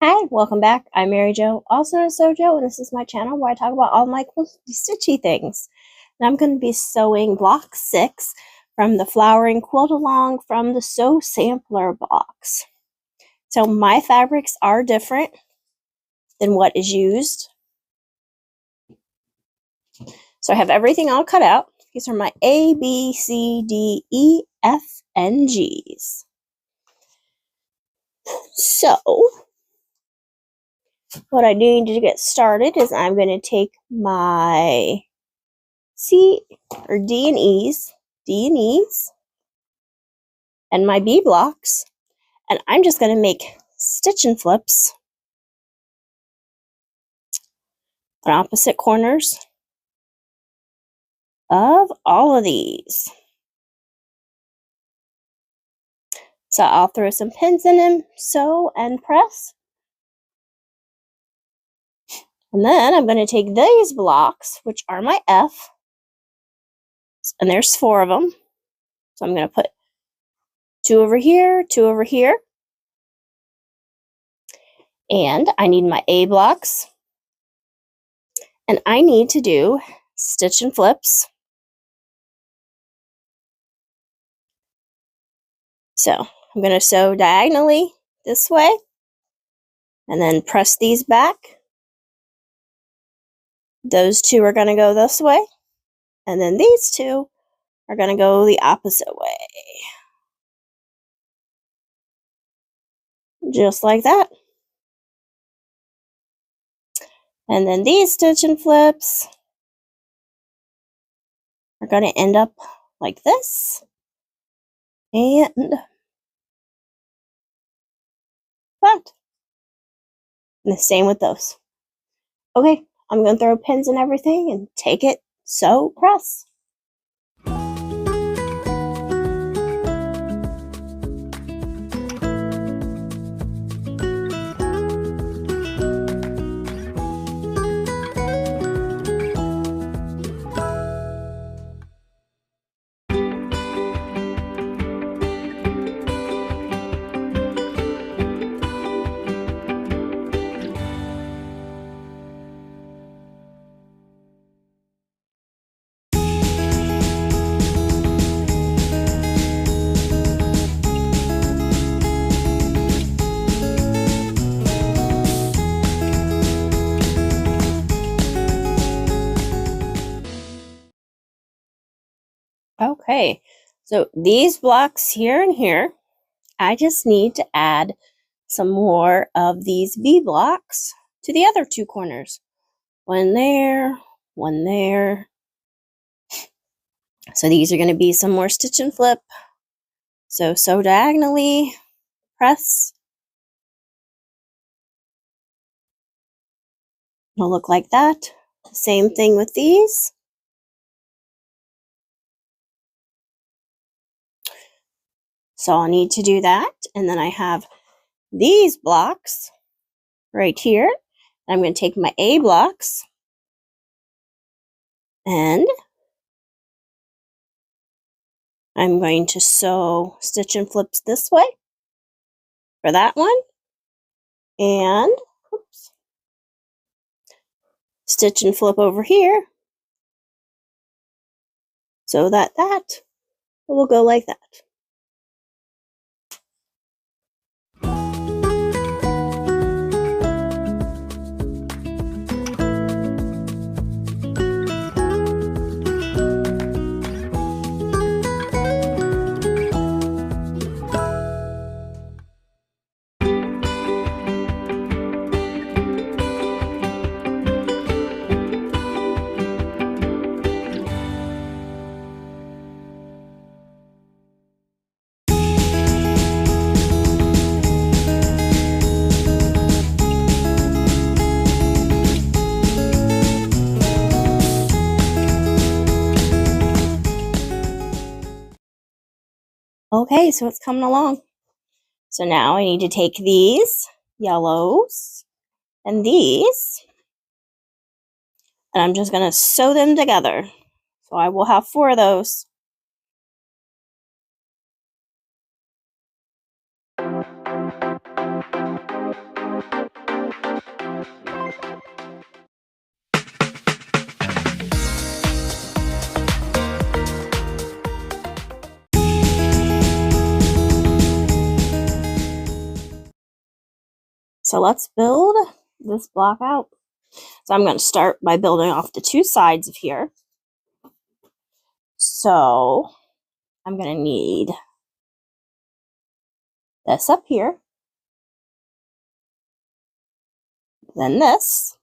Hi, welcome back. I'm Mary Jo, also known as Sewjo, and this is my channel where I talk about all my cool stitchy things. And I'm going to be sewing block 6 from the Flowering Quilt Along from the Sew Sampler box. So my fabrics are different than what is used. So I have everything all cut out. These are my A, B, C, D, E, F, and G's. So what I need to get started is I'm going to take my D and E's, and my B blocks, and I'm just going to make stitch and flips on opposite corners of all of these. So I'll throw some pins in them, sew and press. And then I'm going to take these blocks, which are my F, and there's 4 of them. So I'm going to put 2 over here, 2 over here. And I need my A blocks. And I need to do stitch and flips. So I'm going to sew diagonally this way, and then press these back. Those 2 are going to go this way, and then these 2 are going to go the opposite way. Just like that. And then these stitch and flips are going to end up like this. And that. And the same with those. Okay, I'm going to throw pins and everything and take it, sew, press. Okay, so these blocks here and here, I just need to add some more of these B blocks to the other 2 corners. One there, one there. So these are going to be some more stitch and flip. So sew diagonally, press. It'll look like that. Same thing with these. So I'll need to do that. And then I have these blocks right here. I'm going to take my A blocks and I'm going to sew stitch and flips this way for that one. And oops, stitch and flip over here so that will go like that. Okay, so it's coming along. So now I need to take these yellows and these, and I'm just going to sew them together. So I will have 4 of those. So let's build this block out. So I'm going to start by building off the two sides of here. So I'm going to need this up here, then this,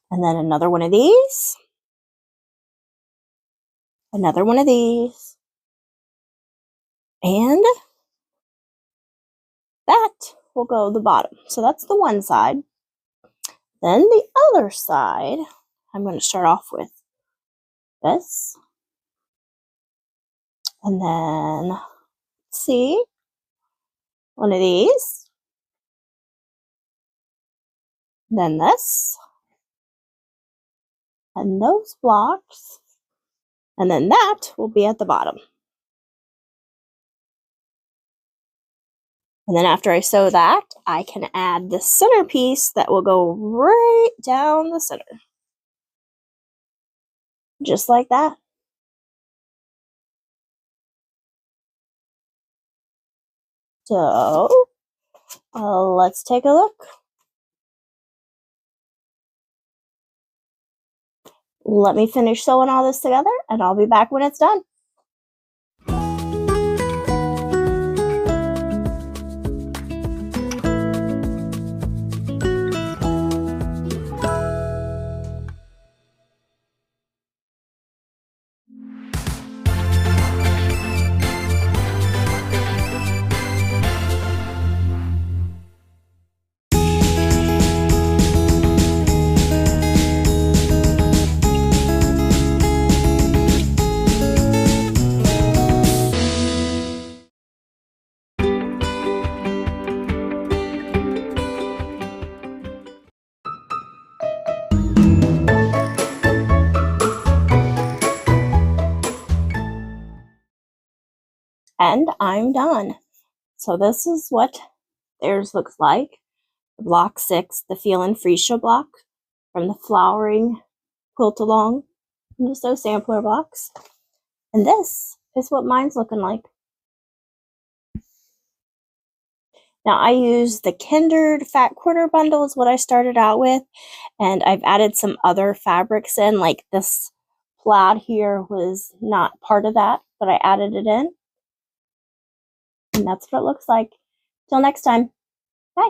and then another one of these, another one of these, and that will go the bottom. So that's the one side. Then the other side, I'm going to start off with this, and then, let's see, one of these, then this, and those blocks, and then that will be at the bottom. And then after I sew that, I can add the centerpiece that will go right down the center. Just like that. So, let's take a look. Let me finish sewing all this together, and I'll be back when it's done. And I'm done. So this is what theirs looks like. Block 6, the Feelin' Freesia block from the Flowering Quilt Along, and just those sampler blocks. And this is what mine's looking like. Now I use the Kindred Fat Quarter Bundle is what I started out with, and I've added some other fabrics in, like this plaid here was not part of that, but I added it in. And that's what it looks like. Till next time. Bye.